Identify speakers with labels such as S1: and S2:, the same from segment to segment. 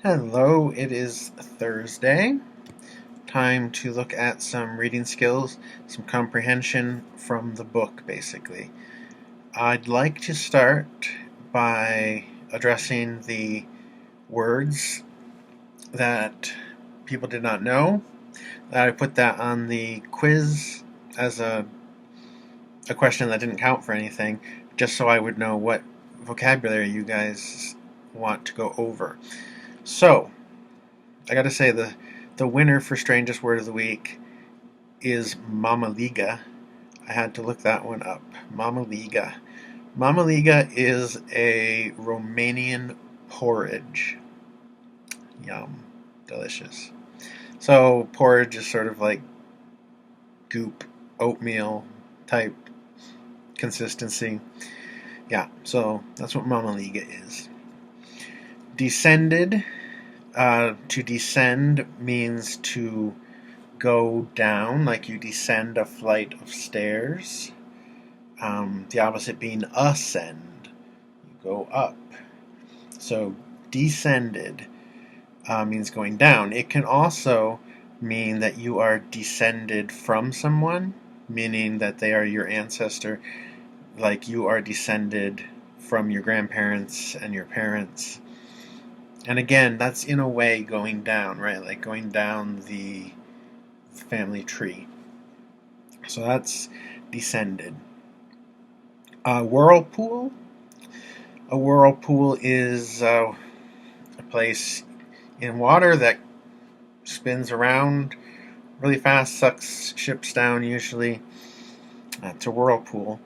S1: Hello, it is Thursday. Time to look at some reading skills, some comprehension from the book, basically. I'd like to start by addressing the words that people did not know. I put that on the quiz as a question that didn't count for anything, just so I would know what vocabulary you guys want to go over. So, I gotta say, the winner for Strangest Word of the Week is Mama Liga. I had to look that one up. Mama Liga. Mama Liga is a Romanian porridge. Yum. Delicious. So, porridge is sort of like goop, oatmeal type consistency. Yeah, so that's what Mama Liga is. Descended. To descend means to go down, like you descend a flight of stairs. The opposite being ascend, you go up. So descended means going down. It can also mean that you are descended from someone, meaning that they are your ancestor, like you are descended from your grandparents and your parents. And again, that's in a way going down, right? Like going down the family tree. So that's descended. Whirlpool. A whirlpool is a place in water that spins around really fast, sucks ships down usually. That's a whirlpool.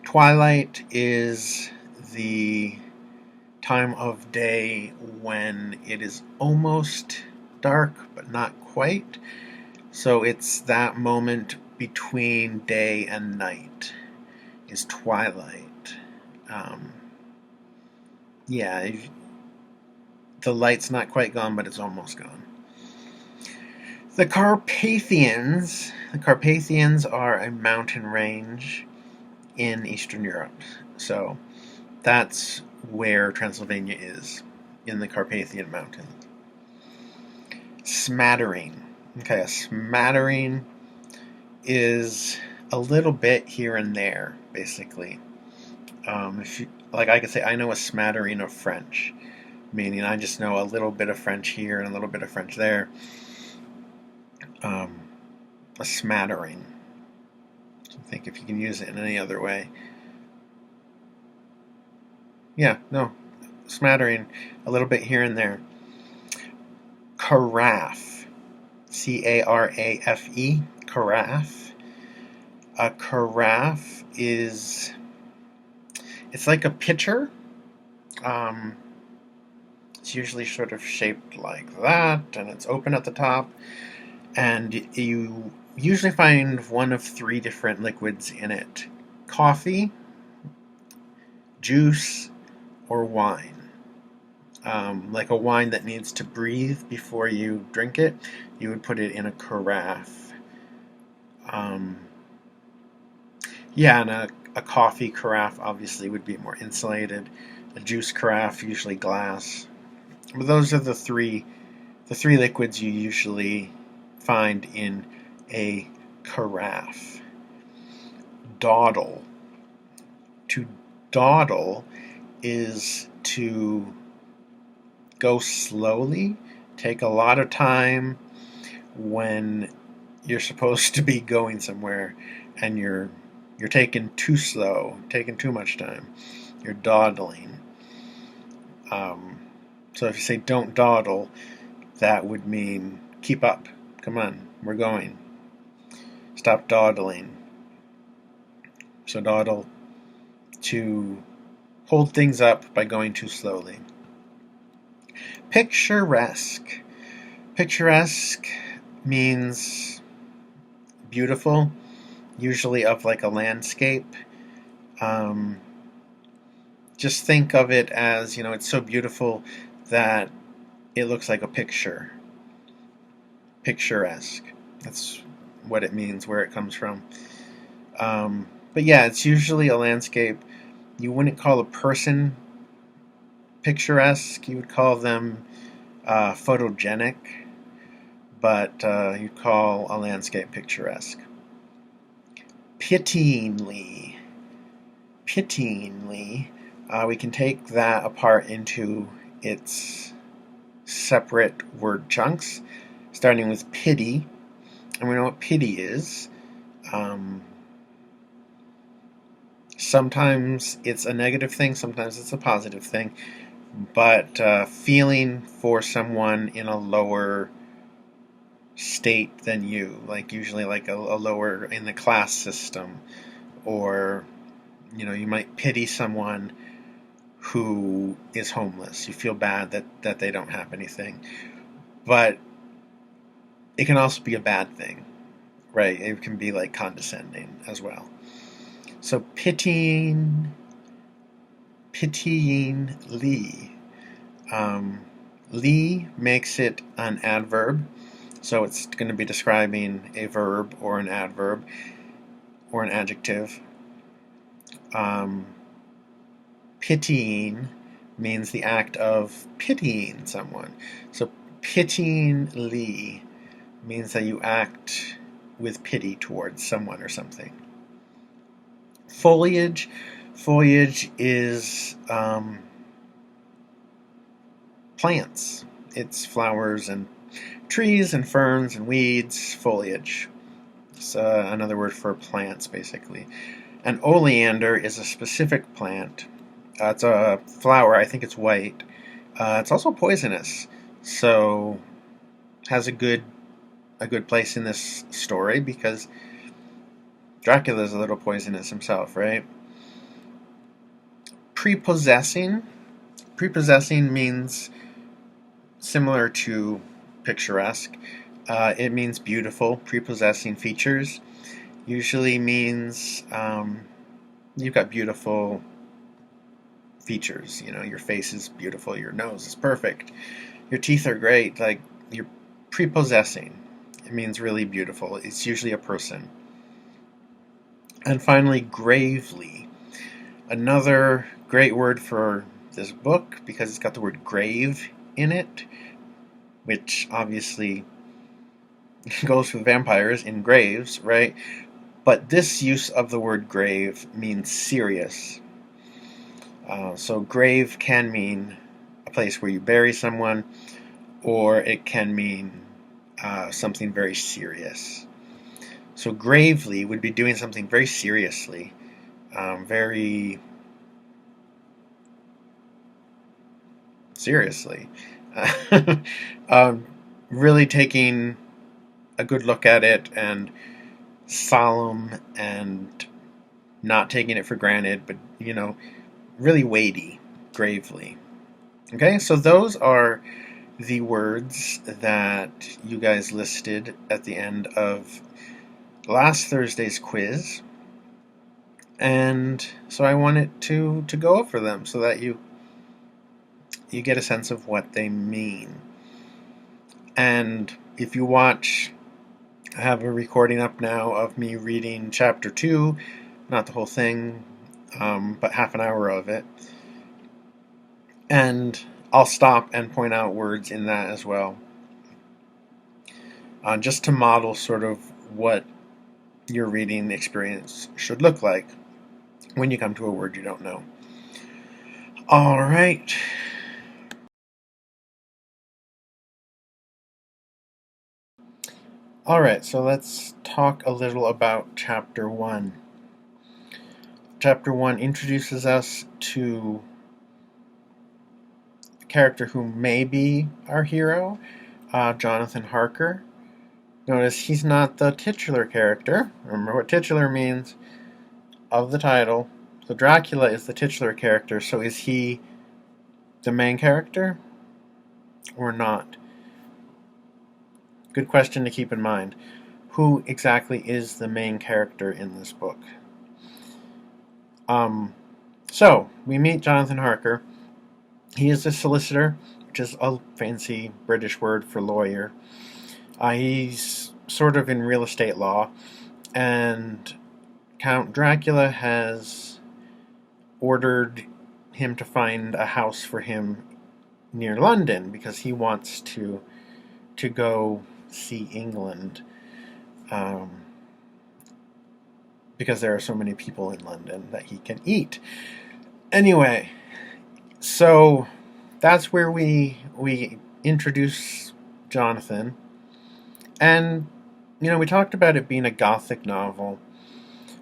S1: Twilight is the time of day when it is almost dark, but not quite. So it's that moment between day and night is twilight. Yeah, the light's not quite gone, but it's almost gone. The Carpathians. The Carpathians are a mountain range in Eastern Europe. So that's where Transylvania is, in the Carpathian Mountains. Smattering. Okay, a smattering is a little bit here and there, basically. If you, like I could say, I know a smattering of French, meaning I just know a little bit of French here and a little bit of French there. A smattering. I think if you can use it in any other way. Yeah, no, smattering, a little bit here and there. Carafe. Carafe. Carafe. A carafe is, it's like a pitcher. It's usually sort of shaped like that, and it's open at the top. And you usually find one of three different liquids in it: coffee, juice, or wine. Like a wine that needs to breathe before you drink it, you would put it in a carafe. Yeah, and a coffee carafe obviously would be more insulated. A juice carafe, usually glass. But those are the three liquids you usually find in a carafe. Dawdle. To dawdle is to go slowly, take a lot of time when you're supposed to be going somewhere, and you're taking too slow, taking too much time. You're dawdling. So if you say don't dawdle, that would mean keep up. Come on, we're going. Stop dawdling. So dawdle, to hold things up by going too slowly. Picturesque. Picturesque means beautiful, usually of like a landscape. Just think of it as, it's so beautiful that it looks like a picture. Picturesque. That's what it means, where it comes from. But yeah, it's usually a landscape. You wouldn't call a person picturesque. You would call them photogenic, but you call a landscape picturesque. Pityingly. Pityingly. We can take that apart into its separate word chunks, starting with pity. And we know what pity is. Sometimes it's a negative thing, sometimes it's a positive thing, but feeling for someone in a lower state than you, like usually like a lower in the class system, or you might pity someone who is homeless. You feel bad that they don't have anything, but it can also be a bad thing, right? It can be like condescending as well. So pityingly. Lee makes it an adverb, so it's going to be describing a verb or an adverb or an adjective. Pitying means the act of pitying someone. So pityingly means that you act with pity towards someone or something. Foliage. Foliage is plants. It's flowers and trees and ferns and weeds, foliage. It's another word for plants, basically. And oleander is a specific plant. It's a flower. I think it's white. It's also poisonous, so has a good place in this story because Dracula is a little poisonous himself, right? Prepossessing. Prepossessing means similar to picturesque. It means beautiful, prepossessing features. Usually means you've got beautiful features. Your face is beautiful, your nose is perfect, your teeth are great. Like, you're prepossessing. It means really beautiful. It's usually a person. And finally, gravely. Another great word for this book because it's got the word grave in it, which obviously goes with vampires in graves, right? But this use of the word grave means serious. So grave can mean a place where you bury someone, or it can mean something very serious. So gravely would be doing something very seriously, very seriously. Really taking a good look at it, and solemn, and not taking it for granted, but really weighty, gravely. Okay, so those are the words that you guys listed at the end of last Thursday's quiz. And so I wanted to go over them so that you get a sense of what they mean. And if you watch, I have a recording up now of me reading chapter 2, not the whole thing, but half an hour of it. And I'll stop and point out words in that as well, just to model sort of what your reading experience should look like when you come to a word you don't know. All right. All right, so let's talk a little about Chapter 1. Chapter 1 introduces us to a character who may be our hero, Jonathan Harker. Notice he's not the titular character. Remember what titular means of the title. So Dracula is the titular character, so is he the main character or not? Good question to keep in mind. Who exactly is the main character in this book? So, we meet Jonathan Harker. He is a solicitor, which is a fancy British word for lawyer. He's sort of in real estate law, and Count Dracula has ordered him to find a house for him near London because he wants to go see England, um, because there are so many people in London that he can eat. Anyway, so that's where we introduce Jonathan, and we talked about it being a gothic novel,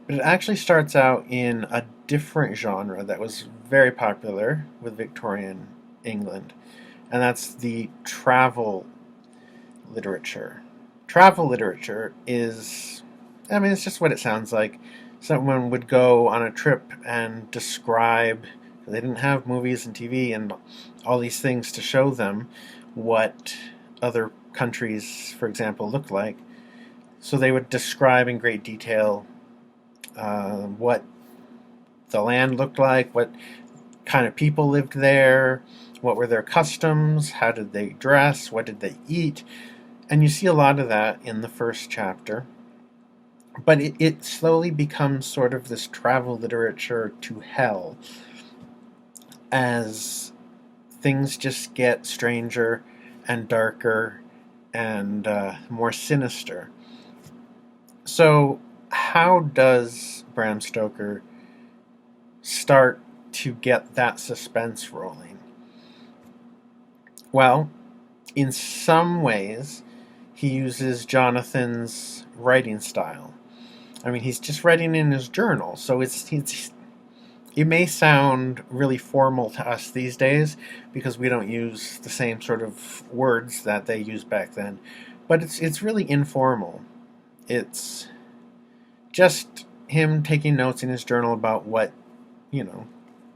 S1: but it actually starts out in a different genre that was very popular with Victorian England, and that's the travel literature. Travel literature is, it's just what it sounds like. Someone would go on a trip and describe, they didn't have movies and TV and all these things to show them what other countries, for example, look like. So they would describe in great detail what the land looked like, what kind of people lived there, what were their customs, how did they dress, what did they eat. And you see a lot of that in the first chapter. But it slowly becomes sort of this travel literature to hell as things just get stranger and darker and more sinister. So, how does Bram Stoker start to get that suspense rolling? Well, in some ways, he uses Jonathan's writing style. He's just writing in his journal, so it may sound really formal to us these days because we don't use the same sort of words that they used back then. But it's really informal. It's just him taking notes in his journal about what,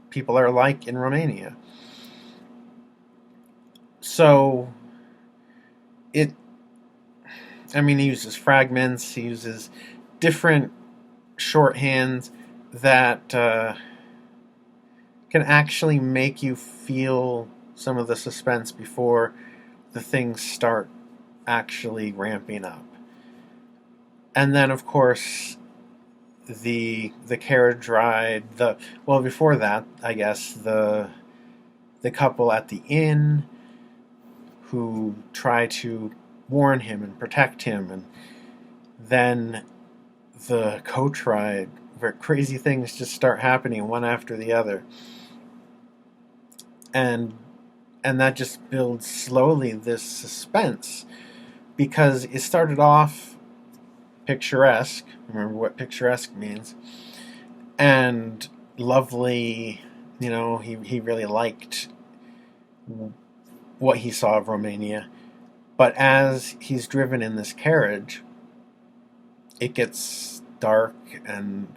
S1: people are like in Romania. So he uses fragments, he uses different shorthands that can actually make you feel some of the suspense before the things start actually ramping up. And then, of course, the carriage ride, before that, I guess, the couple at the inn who try to warn him and protect him, and then the coach ride where crazy things just start happening one after the other, and that just builds slowly this suspense, because it started off picturesque. Remember what picturesque means, and lovely. He really liked what he saw of Romania. But as he's driven in this carriage, it gets dark and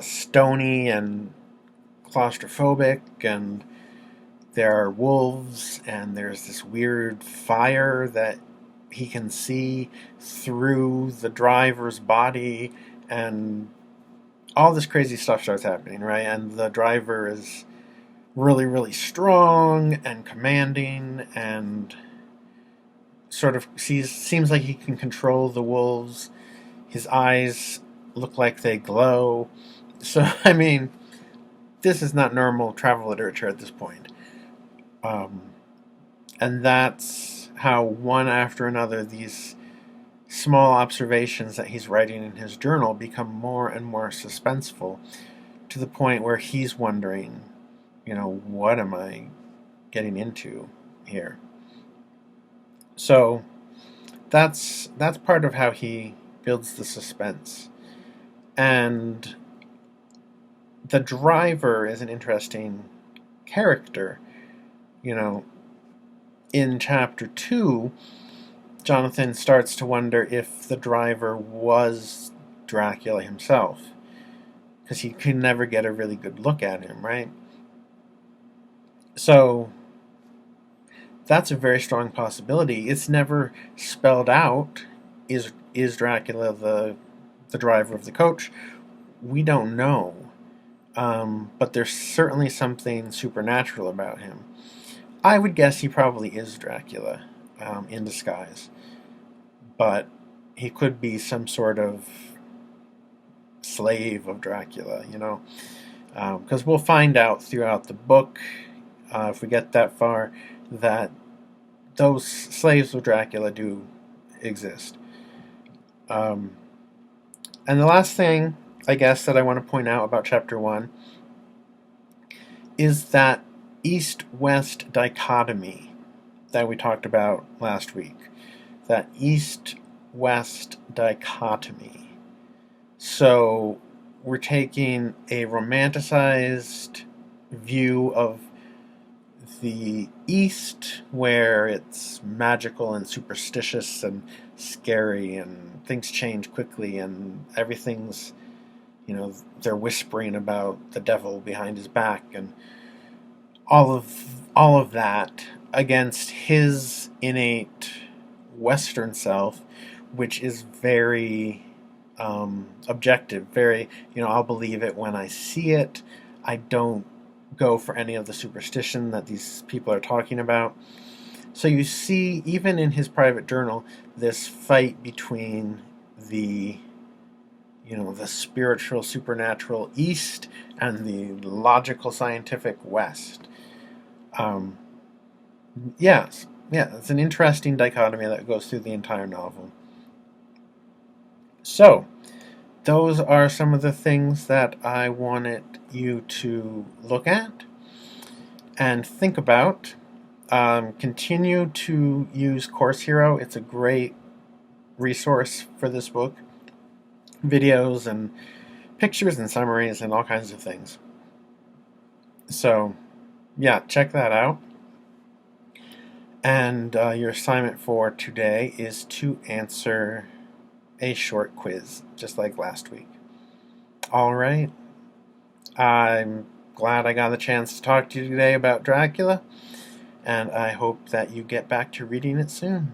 S1: stony and claustrophobic, and there are wolves, and there's this weird fire that he can see through the driver's body, and all this crazy stuff starts happening, right? And the driver is really, really strong and commanding, and sort of seems like he can control the wolves. His eyes look like they glow. So, this is not normal travel literature at this point. And that's how, one after another, these small observations that he's writing in his journal become more and more suspenseful, to the point where he's wondering, what am I getting into here? So that's part of how he builds the suspense. And the driver is an interesting character. In chapter 2, Jonathan starts to wonder if the driver was Dracula himself, because he could never get a really good look at him, right? So that's a very strong possibility. It's never spelled out. Is Dracula the driver of the coach? We don't know. But there's certainly something supernatural about him. I would guess he probably is Dracula in disguise. But he could be some sort of slave of Dracula, because we'll find out throughout the book if we get that far, that those slaves of Dracula do exist. Um, and the last thing, I guess, that I want to point out about Chapter 1 is that east-west dichotomy that we talked about last week. That east-west dichotomy. So we're taking a romanticized view of the East, where it's magical and superstitious and scary, and things change quickly, and everything's, they're whispering about the devil behind his back, and all of that, against his innate Western self, which is very objective, very, I'll believe it when I see it. I don't go for any of the superstition that these people are talking about. So you see, even in his private journal, this fight between the the spiritual, supernatural East and the logical, scientific West. Yes, yeah, it's an interesting dichotomy that goes through the entire novel. So, those are some of the things that I wanted you to look at and think about. Continue to use Course Hero. It's a great resource for this book. Videos and pictures and summaries and all kinds of things. So, yeah, check that out. And your assignment for today is to answer a short quiz, just like last week. All right. I'm glad I got the chance to talk to you today about Dracula, and I hope that you get back to reading it soon.